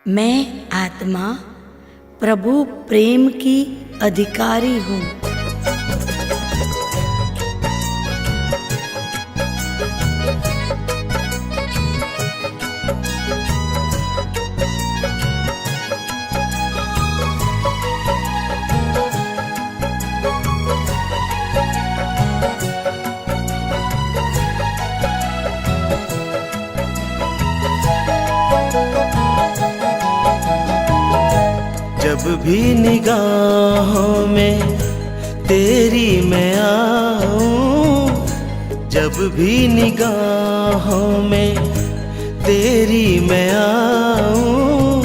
मैं आत्मा प्रभु प्रेम की अधिकारी हूँ। जब भी निगाहों में तेरी मैं आऊं, जब भी निगाहों में तेरी मैं आऊं,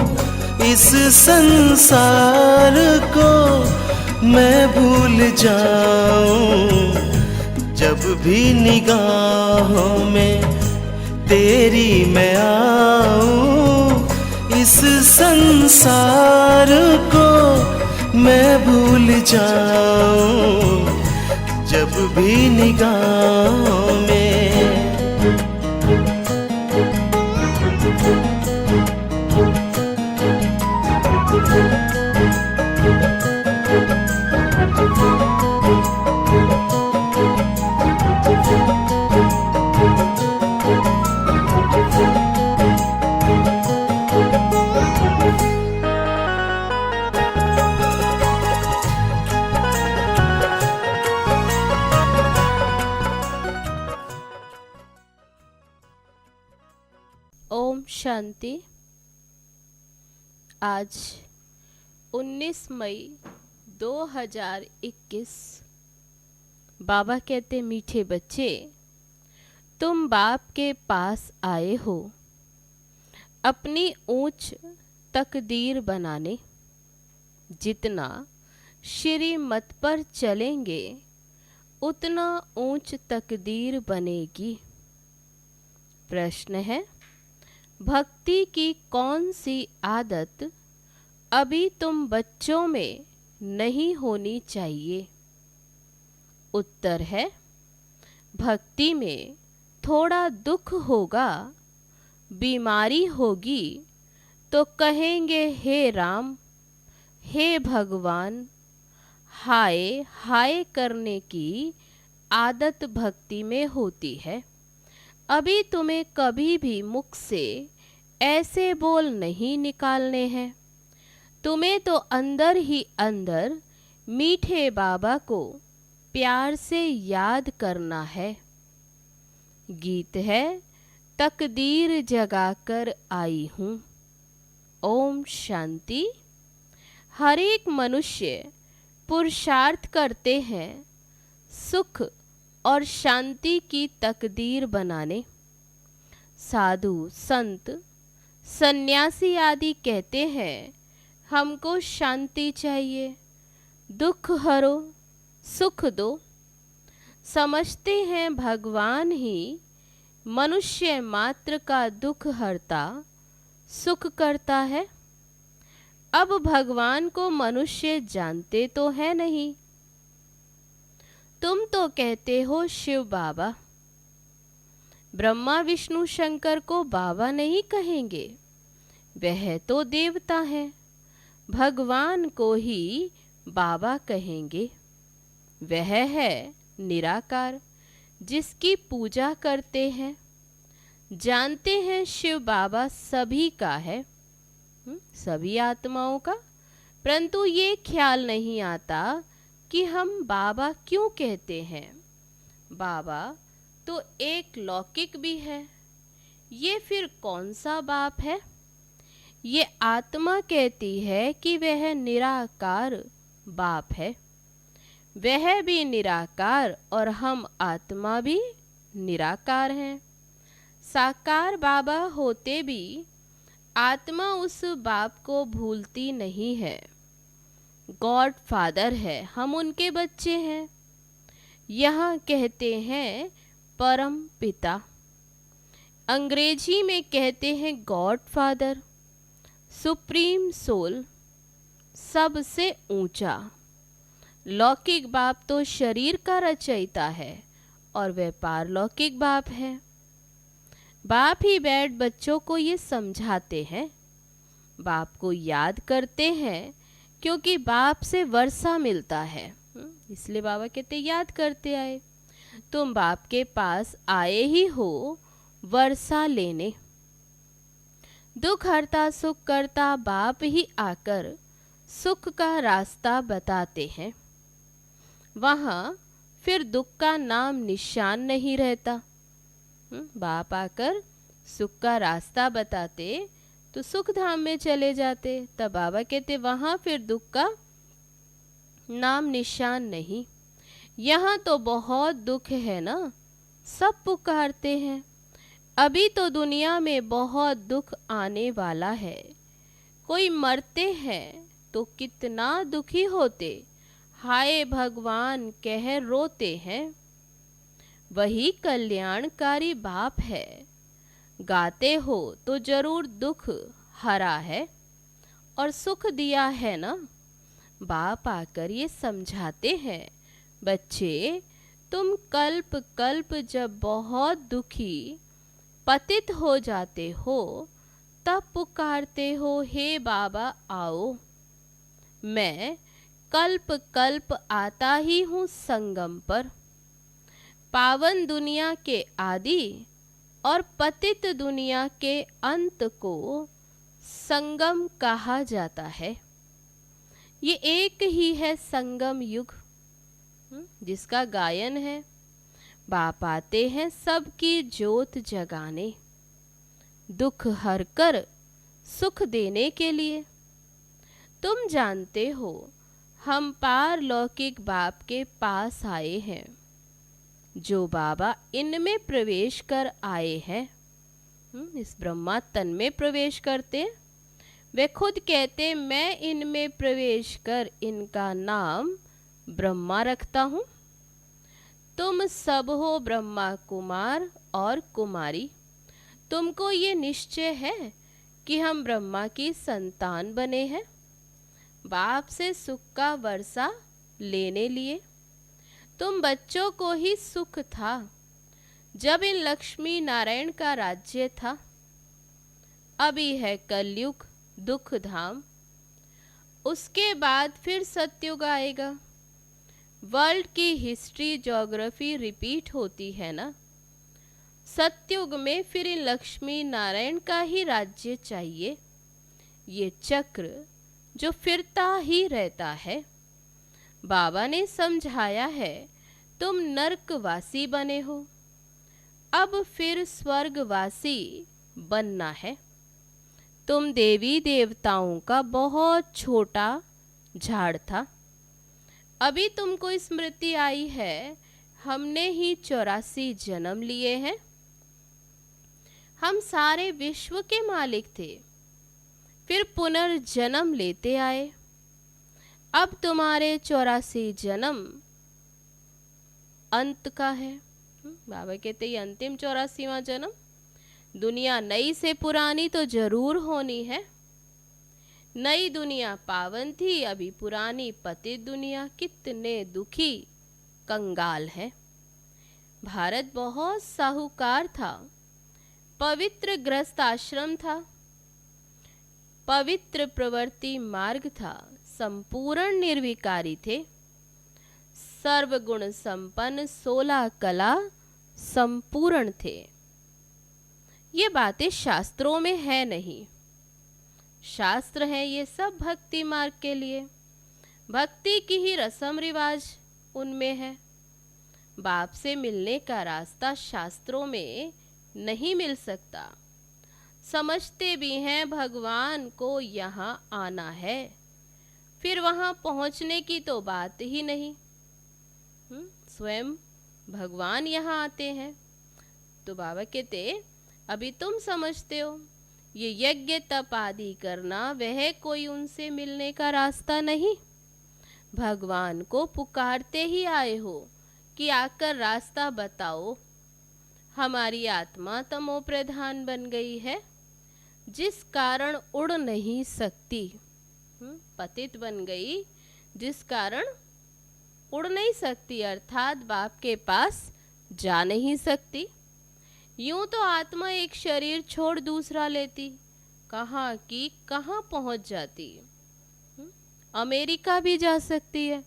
इस संसार को मैं भूल जाऊं। जब भी निगाहों में तेरी मैं आऊं, इस संसार को मैं भूल जाऊं। जब भी निगाहों में ओम शांति। आज 19 मई 2021। बाबा कहते, मीठे बच्चे, तुम बाप के पास आए हो अपनी ऊंच तकदीर बनाने। जितना श्रीमत पर चलेंगे उतना ऊंच तकदीर बनेगी। प्रश्न है, भक्ति की कौन सी आदत अभी तुम बच्चों में नहीं होनी चाहिए? उत्तर है, भक्ति में थोड़ा दुख होगा, बीमारी होगी तो कहेंगे हे राम, हे भगवान। हाय हाय करने की आदत भक्ति में होती है। अभी तुम्हें कभी भी मुख से ऐसे बोल नहीं निकालने हैं। तुम्हें तो अंदर ही अंदर मीठे बाबा को प्यार से याद करना है। गीत है, तकदीर जगाकर आई हूँ। ओम शांति। हर एक मनुष्य पुरुषार्थ करते हैं सुख और शांति की तकदीर बनाने। साधु संत सन्यासी आदि कहते हैं, हमको शांति चाहिए, दुख हरो, सुख दो। समझते हैं भगवान ही मनुष्य मात्र का दुख हरता, सुख करता है। अब भगवान को मनुष्य जानते तो है नहीं। तुम तो कहते हो शिव बाबा। ब्रह्मा विष्णु शंकर को बाबा नहीं कहेंगे, वह तो देवता हैं। भगवान को ही बाबा कहेंगे। वह है निराकार, जिसकी पूजा करते हैं। जानते हैं शिव बाबा सभी का है, सभी आत्माओं का, परंतु ये ख्याल नहीं आता कि हम बाबा क्यों कहते हैं। बाबा तो एक लौकिक भी है, ये फिर कौन सा बाप है? ये आत्मा कहती है कि वह निराकार बाप है। वह भी निराकार और हम आत्मा भी निराकार हैं। साकार बाबा होते भी आत्मा उस बाप को भूलती नहीं है। गॉड फादर है, हम उनके बच्चे हैं। यहाँ कहते हैं परम पिता, अंग्रेजी में कहते हैं गॉड फादर, सुप्रीम सोल, सबसे ऊंचा। लौकिक बाप तो शरीर का रचयिता है और वह पारलौकिक बाप है। बाप ही बैठ बच्चों को ये समझाते हैं। बाप को याद करते हैं क्योंकि बाप से वर्षा मिलता है, इसलिए बाबा कहते याद करते आए। तुम बाप के पास आए ही हो वर्षा लेने। दुख हरता सुख करता बाप ही आकर सुख का रास्ता बताते हैं। वहाँ फिर दुख का नाम निशान नहीं रहता। बाप आकर सुख का रास्ता बताते तो सुख धाम में चले जाते। तब बाबा कहते वहाँ फिर दुख का नाम निशान नहीं। यहाँ तो बहुत दुख है ना, सब पुकारते हैं। अभी तो दुनिया में बहुत दुख आने वाला है। कोई मरते हैं तो कितना दुखी होते, हाय भगवान कह रोते हैं। वही कल्याणकारी बाप है, गाते हो तो जरूर दुख हरा है और सुख दिया है ना। बाप आकर ये समझाते हैं, बच्चे तुम कल्प कल्प जब बहुत दुखी पतित हो जाते हो तब पुकारते हो हे बाबा आओ। मैं कल्प कल्प आता ही हूँ संगम पर। पावन दुनिया के आदि और पतित दुनिया के अंत को संगम कहा जाता है। ये एक ही है संगम युग जिसका गायन है। बाप आते हैं सबकी ज्योत जगाने, दुख हर कर सुख देने के लिए। तुम जानते हो हम पारलौकिक बाप के पास आए हैं। जो बाबा इनमें प्रवेश कर आए हैं, इस ब्रह्मा तन में प्रवेश करते, वे खुद कहते मैं इनमें प्रवेश कर इनका नाम ब्रह्मा रखता हूँ। तुम सब हो ब्रह्मा कुमार और कुमारी। तुमको ये निश्चय है कि हम ब्रह्मा की संतान बने हैं। बाप से सुख का वर्षा लेने लिए। तुम बच्चों को ही सुख था जब इन लक्ष्मी नारायण का राज्य था। अभी है कलयुग दुख धाम, उसके बाद फिर सतयुग आएगा। वर्ल्ड की हिस्ट्री ज्योग्राफी रिपीट होती है ना। सतयुग में फिर इन लक्ष्मी नारायण का ही राज्य चाहिए। ये चक्र जो फिरता ही रहता है। बाबा ने समझाया है तुम नरकवासी बने हो, अब फिर स्वर्गवासी बनना है। तुम देवी देवताओं का बहुत छोटा झाड़ था। अभी तुमको स्मृति आई है हमने ही 84 जन्म लिए हैं। हम सारे विश्व के मालिक थे, फिर पुनर्जन्म लेते आए। अब तुम्हारे 84 जन्म अंत का है। बाबा कहते ये अंतिम 84वां जन्म। दुनिया नई से पुरानी तो जरूर होनी है। नई दुनिया पावन थी, अभी पुरानी पतित दुनिया। कितने दुखी कंगाल है। भारत बहुत साहूकार था, पवित्र ग्रस्त आश्रम था, पवित्र प्रवृत्ति मार्ग था, संपूर्ण निर्विकारी थे, सर्वगुण संपन्न, 16 कला संपूर्ण थे। ये बातें शास्त्रों में है नहीं। शास्त्र है ये सब भक्ति मार्ग के लिए। भक्ति की ही रस्म रिवाज उनमें है। बाप से मिलने का रास्ता शास्त्रों में नहीं मिल सकता। समझते भी हैं भगवान को यहाँ आना है, फिर वहाँ पहुँचने की तो बात ही नहीं। स्वयं भगवान यहाँ आते हैं। तो बाबा कहते अभी तुम समझते हो ये यज्ञ तप आदि करना वह कोई उनसे मिलने का रास्ता नहीं। भगवान को पुकारते ही आए हो कि आकर रास्ता बताओ। हमारी आत्मा तमो प्रधान बन गई है, जिस कारण उड़ नहीं सकती। पतित बन गई जिस कारण उड़ नहीं सकती, अर्थात बाप के पास जा नहीं सकती। यूं तो आत्मा एक शरीर छोड़ दूसरा लेती, कहाँ की कहाँ पहुंच जाती है। अमेरिका भी जा सकती है।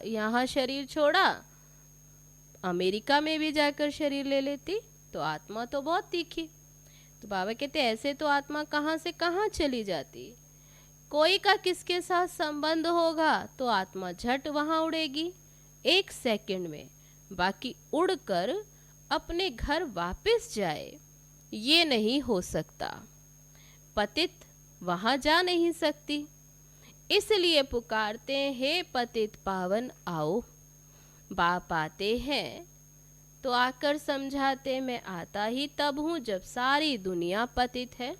यहाँ शरीर छोड़ा, अमेरिका में भी जाकर शरीर ले लेती, तो आत्मा तो बहुत तीखी। तो बाबा कहते ऐसे तो आत्मा कहाँ से कहाँ चली जाती। कोई का किसके साथ संबंध होगा तो आत्मा झट वहां उड़ेगी 1 सेकंड में, बाकी उड़कर अपने घर वापस जाए ये नहीं हो सकता। पतित वहां जा नहीं सकती, इसलिए पुकारते हैं हे पतित पावन आओ। बाप आते हैं तो आकर समझाते मैं आता ही तब हूं जब सारी दुनिया पतित है।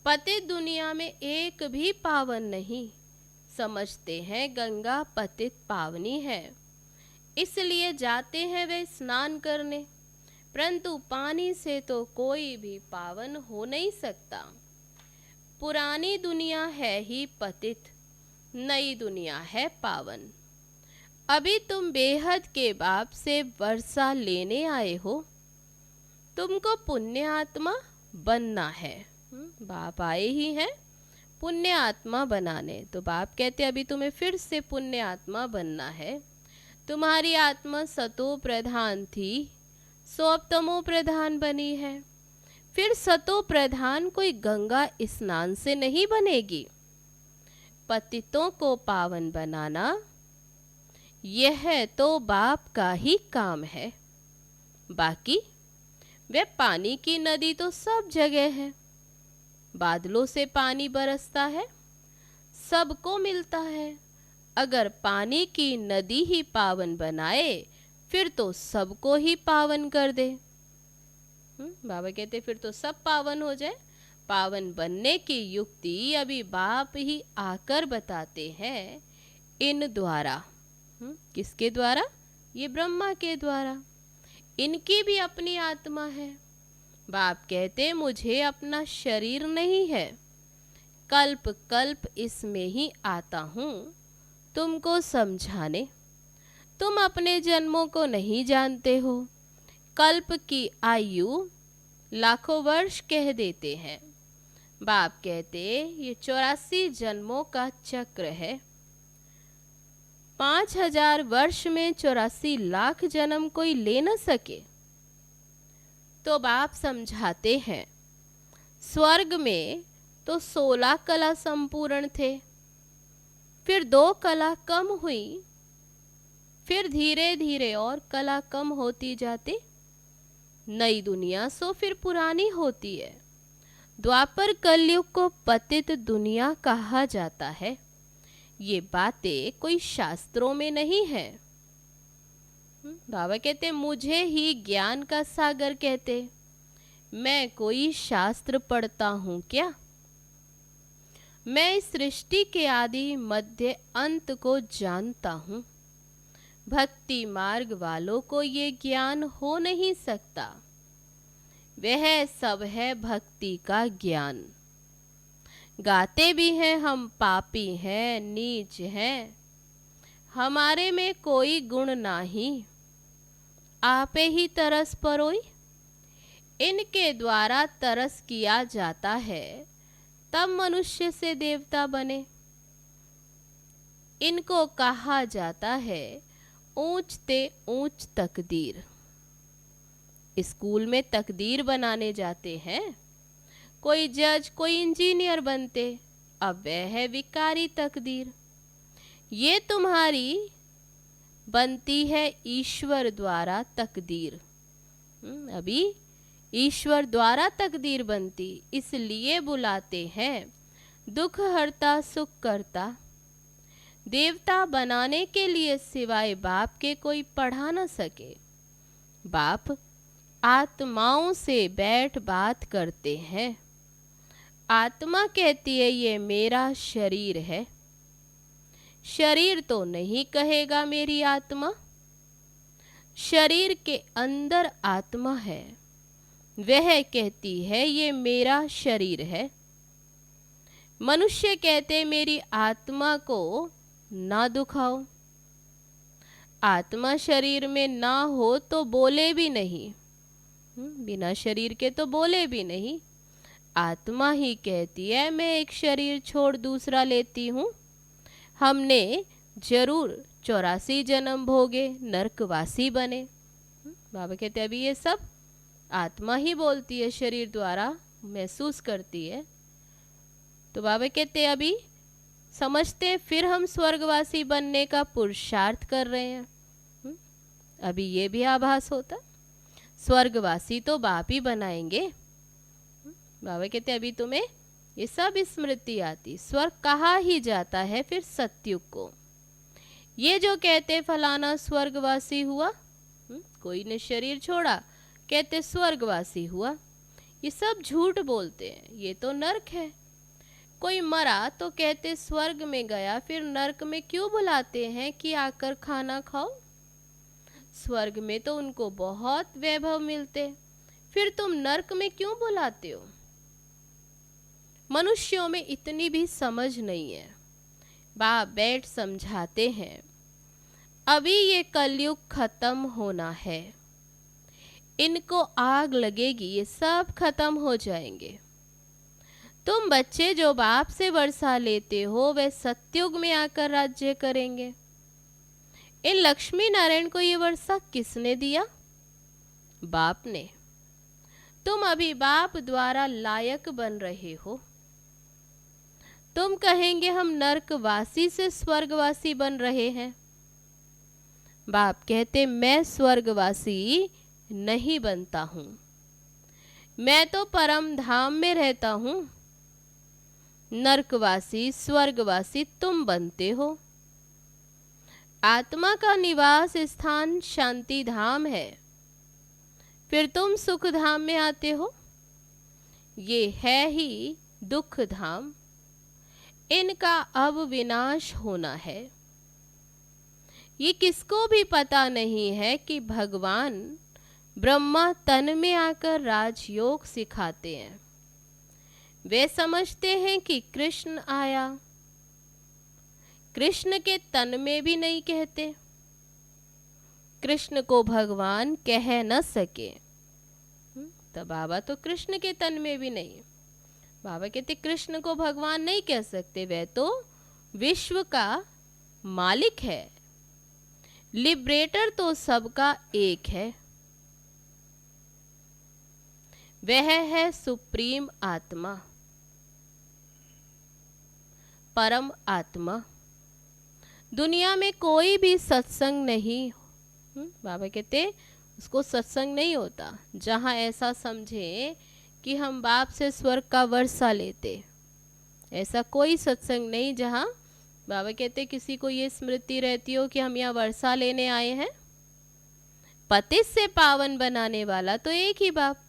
पतित दुनिया में एक भी पावन नहीं, समझते हैं गंगा पतित पावनी है, इसलिए जाते हैं वे स्नान करने, परंतु पानी से तो कोई भी पावन हो नहीं सकता। पुरानी दुनिया है ही पतित, नई दुनिया है पावन। अभी तुम बेहद के बाप से वर्षा लेने आए हो, तुमको पुण्य आत्मा बनना है। बाप आए ही हैं पुण्य आत्मा बनाने, तो बाप कहते अभी तुम्हें फिर से पुण्य आत्मा बनना है। तुम्हारी आत्मा सतो प्रधान थी, सो अब तमो प्रधान बनी है। फिर सतो प्रधान कोई गंगा स्नान से नहीं बनेगी। पतितों को पावन बनाना यह तो बाप का ही काम है। बाकी वे पानी की नदी तो सब जगह है, बादलों से पानी बरसता है, सबको मिलता है। अगर पानी की नदी ही पावन बनाए फिर तो सबको ही पावन कर दे। बाबा कहते फिर तो सब पावन हो जाए। पावन बनने की युक्ति अभी बाप ही आकर बताते हैं इन द्वारा। किसके द्वारा? ये ब्रह्मा के द्वारा। इनकी भी अपनी आत्मा है। बाप कहते मुझे अपना शरीर नहीं है, कल्प कल्प इसमें ही आता हूँ तुमको समझाने। तुम अपने जन्मों को नहीं जानते हो। कल्प की आयु लाखों वर्ष कह देते हैं। बाप कहते ये 84 जन्मों का चक्र है। 5000 वर्ष में 84 लाख जन्म कोई ले न सके। तो बाप समझाते हैं स्वर्ग में तो 16 कला संपूर्ण थे, फिर 2 कला कम हुई, फिर धीरे धीरे और कला कम होती जाती। नई दुनिया सो फिर पुरानी होती है। द्वापर कलयुग को पतित दुनिया कहा जाता है। ये बातें कोई शास्त्रों में नहीं है। बाबा कहते मुझे ही ज्ञान का सागर कहते, मैं कोई शास्त्र पढ़ता हूँ क्या? मैं इस सृष्टि के आदि मध्य अंत को जानता हूँ। भक्ति मार्ग वालों को ये ज्ञान हो नहीं सकता। वह सब है भक्ति का ज्ञान। गाते भी हैं हम पापी हैं, नीच हैं, हमारे में कोई गुण नाही, आपे ही तरस परोई। इनके द्वारा तरस किया जाता है, तब मनुष्य से देवता बने। इनको कहा जाता है ऊंच ते ऊंच तकदीर। स्कूल में तकदीर बनाने जाते हैं, कोई जज कोई इंजीनियर बनते, अब वह है विकारी तकदीर। ये तुम्हारी बनती है ईश्वर द्वारा तकदीर। अभी ईश्वर द्वारा तकदीर बनती, इसलिए बुलाते हैं दुख हरता सुख करता। देवता बनाने के लिए सिवाय बाप के कोई पढ़ा न सके। बाप आत्माओं से बैठ बात करते हैं। आत्मा कहती है ये मेरा शरीर है। शरीर तो नहीं कहेगा मेरी आत्मा। शरीर के अंदर आत्मा है, वह कहती है ये मेरा शरीर है। मनुष्य कहते मेरी आत्मा को ना दुखाओ। आत्मा शरीर में ना हो तो बोले भी नहीं, बिना शरीर के तो बोले भी नहीं। आत्मा ही कहती है मैं एक शरीर छोड़ दूसरा लेती हूँ। हमने जरूर 84 जन्म भोगे, नरकवासी बने। बाबा कहते अभी ये सब आत्मा ही बोलती है, शरीर द्वारा महसूस करती है। तो बाबा कहते अभी समझते हैं, फिर हम स्वर्गवासी बनने का पुरुषार्थ कर रहे हैं। अभी ये भी आभास होता, स्वर्गवासी तो बाप ही बनाएंगे। बाबा कहते अभी तुम्हें ये सब स्मृति आती। स्वर्ग कहा ही जाता है फिर सतयुग को। ये जो कहते फलाना स्वर्गवासी हुआ, कोई ने शरीर छोड़ा कहते स्वर्गवासी हुआ, ये सब झूठ बोलते हैं, ये तो नरक है। कोई मरा तो कहते स्वर्ग में गया, फिर नरक में क्यों बुलाते हैं कि आकर खाना खाओ? स्वर्ग में तो उनको बहुत वैभव मिलते, फिर तुम नरक में क्यों बुलाते हो? मनुष्यों में इतनी भी समझ नहीं है। बाप बैठ समझाते हैं, अभी ये कलयुग खत्म होना है, इनको आग लगेगी, ये सब खत्म हो जाएंगे। तुम बच्चे जो बाप से वर्षा लेते हो वे सतयुग में आकर राज्य करेंगे। इन लक्ष्मी नारायण को ये वर्षा किसने दिया? बाप ने। तुम अभी बाप द्वारा लायक बन रहे हो। तुम कहेंगे हम नरकवासी से स्वर्गवासी बन रहे हैं। बाप कहते मैं स्वर्गवासी नहीं बनता हूं, मैं तो परम धाम में रहता हूं। नरकवासी स्वर्गवासी तुम बनते हो। आत्मा का निवास स्थान शांति धाम है, फिर तुम सुख धाम में आते हो। ये है ही दुख धाम, इनका अब विनाश होना है। ये किसको भी पता नहीं है कि भगवान ब्रह्मा तन में आकर राजयोग सिखाते हैं। वे समझते हैं कि कृष्ण आया, कृष्ण के तन में भी नहीं कहते, कृष्ण को भगवान कह न सके। तो बाबा तो कृष्ण के तन में भी नहीं। बाबा कहते कृष्ण को भगवान नहीं कह सकते, वह तो विश्व का मालिक है, लिबरेटर तो सबका एक है, वह है सुप्रीम आत्मा, परम आत्मा। दुनिया में कोई भी सत्संग नहीं, बाबा कहते उसको सत्संग नहीं होता जहां ऐसा समझे कि हम बाप से स्वर्ग का वर्षा लेते। ऐसा कोई सत्संग नहीं जहां बाबा कहते किसी को ये स्मृति रहती हो कि हम यहाँ वर्षा लेने आए हैं। पतित से पावन बनाने वाला तो एक ही बाप।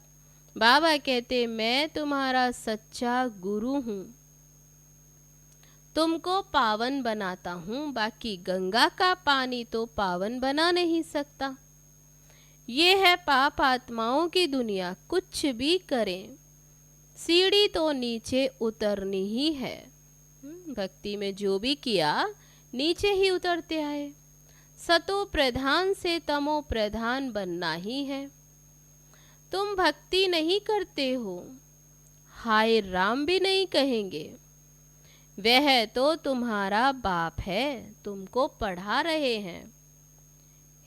बाबा कहते मैं तुम्हारा सच्चा गुरु हूं, तुमको पावन बनाता हूं, बाकी गंगा का पानी तो पावन बना नहीं सकता। ये है पाप आत्माओं की दुनिया, कुछ भी करें सीढ़ी तो नीचे उतरनी ही है। भक्ति में जो भी किया नीचे ही उतरते आए। सतो प्रधान से तमो प्रधान बनना ही है। तुम भक्ति नहीं करते हो, हाय राम भी नहीं कहेंगे, वह तो तुम्हारा बाप है, तुमको पढ़ा रहे हैं।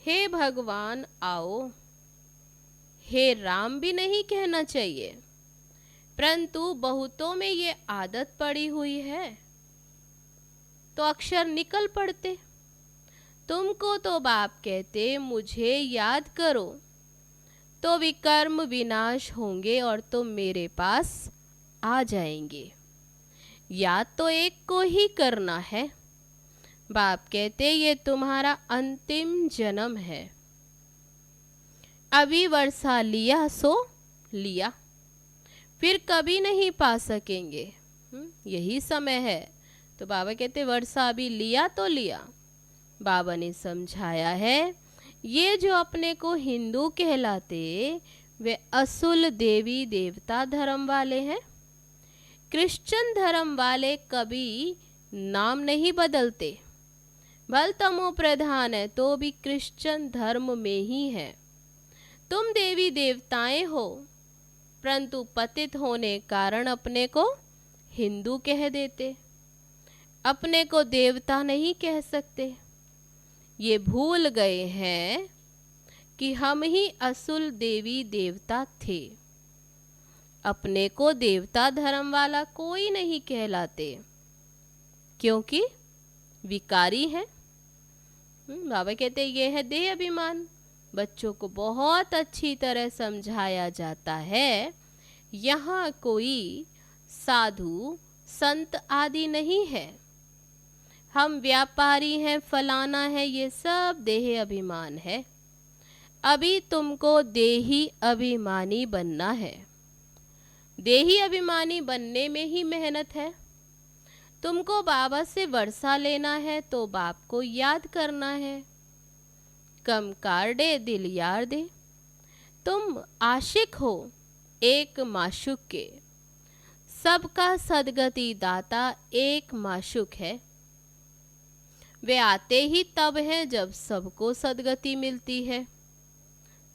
हे भगवान आओ, हे राम भी नहीं कहना चाहिए, परंतु बहुतों में ये आदत पड़ी हुई है तो अक्षर निकल पड़ते। तुमको तो बाप कहते मुझे याद करो तो विकर्म विनाश होंगे और तुम मेरे पास आ जाएंगे। याद तो एक को ही करना है। बाप कहते ये तुम्हारा अंतिम जन्म है, अभी वर्षा लिया सो लिया, फिर कभी नहीं पा सकेंगे, यही समय है। तो बाबा कहते वर्षा अभी लिया तो लिया। बाबा ने समझाया है ये जो अपने को हिंदू कहलाते वे असुल देवी देवता धर्म वाले हैं। क्रिश्चियन धर्म वाले कभी नाम नहीं बदलते, भल तमो प्रधान है तो भी क्रिश्चियन धर्म में ही है। तुम देवी देवताएं हो, परंतु पतित होने कारण अपने को हिंदू कह देते, अपने को देवता नहीं कह सकते। ये भूल गए हैं कि हम ही असुल देवी देवता थे। अपने को देवता धर्म वाला कोई नहीं कहलाते, क्योंकि विकारी है। बाबा कहते ये है देह अभिमान। बच्चों को बहुत अच्छी तरह समझाया जाता है, यहाँ कोई साधु संत आदि नहीं है, हम व्यापारी हैं, फलाना है, ये सब देह अभिमान है। अभी तुमको देही अभिमानी बनना है। देही अभिमानी बनने में ही मेहनत है। तुमको बाबा से वर्षा लेना है तो बाप को याद करना है। कम कारडे दिल यार दे। तुम आशिक हो एक माशुक के, सबका सदगति दाता एक माशुक है। वे आते ही तब हैं जब सबको सदगति मिलती है,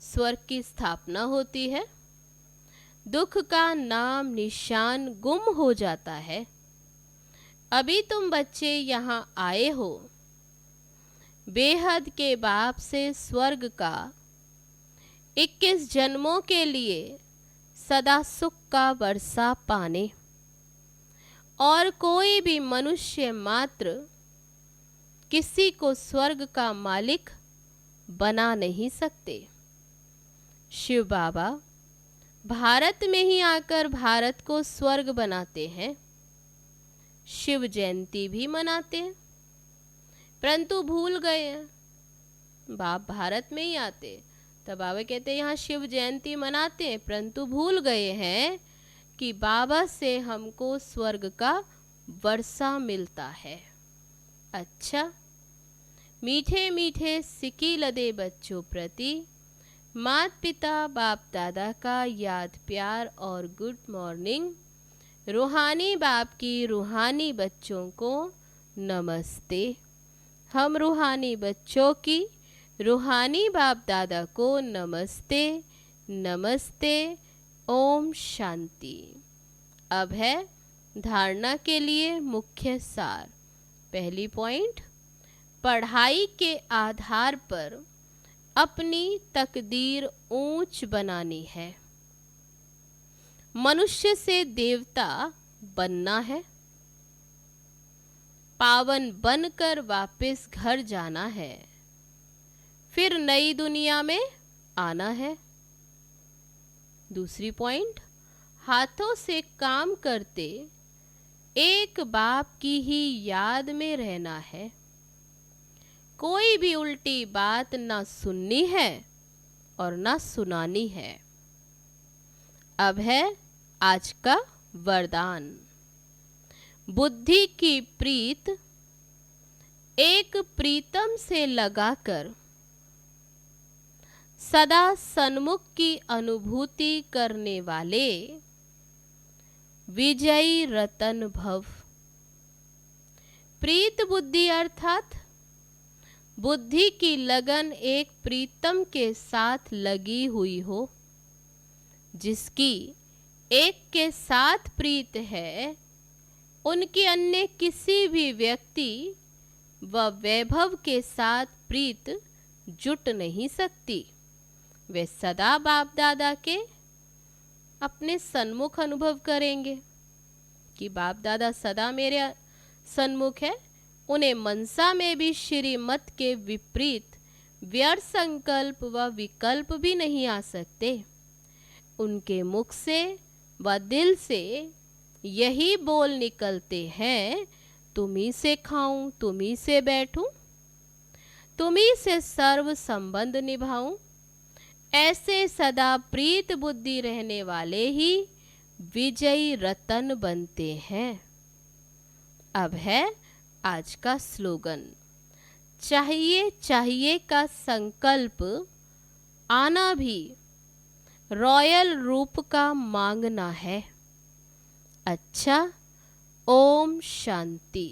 स्वर्ग की स्थापना होती है, दुख का नाम निशान गुम हो जाता है। अभी तुम बच्चे यहाँ आए हो, बेहद के बाप से स्वर्ग का 21 जन्मों के लिए सदा सुख का वर्षा पाने। और कोई भी मनुष्य मात्र किसी को स्वर्ग का मालिक बना नहीं सकते। शिव बाबा भारत में ही आकर भारत को स्वर्ग बनाते हैं। शिव जयंती भी मनाते हैं, परंतु भूल गए हैं। बाप भारत में ही आते, तब बाबा कहते हैं यहाँ शिव जयंती मनाते हैं, परंतु भूल गए हैं कि बाबा से हमको स्वर्ग का वर्षा मिलता है। अच्छा, मीठे मीठे सिकी लदे बच्चों प्रति माता पिता बाप दादा का याद प्यार और गुड मॉर्निंग। रूहानी बाप की रूहानी बच्चों को नमस्ते। हम रूहानी बच्चों की रूहानी बाप दादा को नमस्ते नमस्ते। ओम शांति। अब है धारणा के लिए मुख्य सार। पहली पॉइंट, पढ़ाई के आधार पर अपनी तकदीर ऊंच बनानी है। मनुष्य से देवता बनना है, पावन बनकर वापस घर जाना है, फिर नई दुनिया में आना है। दूसरी पॉइंट, हाथों से काम करते एक बाप की ही याद में रहना है। कोई भी उल्टी बात ना सुननी है और ना सुनानी है। अब है आज का वरदान। बुद्धि की प्रीत एक प्रीतम से लगाकर सदा सन्मुख की अनुभूति करने वाले विजयी रतन भव। प्रीत बुद्धि अर्थात बुद्धि की लगन एक प्रीतम के साथ लगी हुई हो। जिसकी एक के साथ प्रीत है, उनकी अन्य किसी भी व्यक्ति व वैभव के साथ प्रीत जुट नहीं सकती। वे सदा बाप दादा के अपने सन्मुख अनुभव करेंगे कि बाप दादा सदा मेरे सन्मुख है। उन्हें मनसा में भी श्रीमत के विपरीत व्यर्थ संकल्प व विकल्प भी नहीं आ सकते। उनके मुख से व दिल से यही बोल निकलते हैं, तुम्ही से खाऊं, तुम्ही से बैठूं, तुम्ही से सर्व संबंध निभाऊं। ऐसे सदा प्रीत बुद्धि रहने वाले ही विजयी रतन बनते हैं। अब है आज का स्लोगन। चाहिए चाहिए का संकल्प आना भी रॉयल रूप का मांगना है। अच्छा, ओम शांति।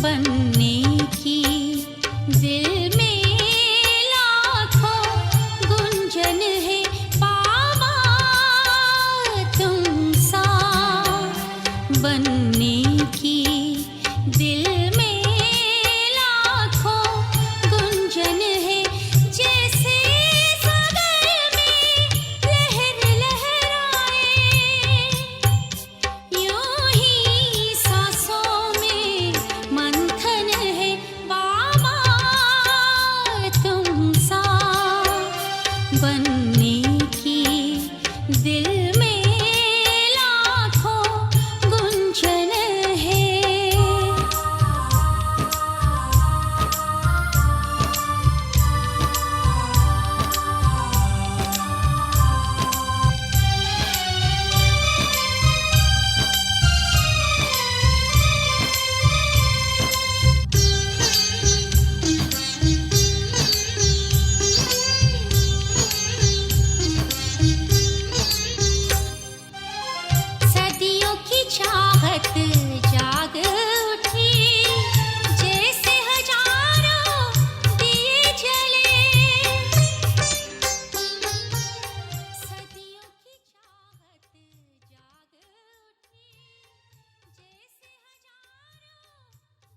बनने की दिल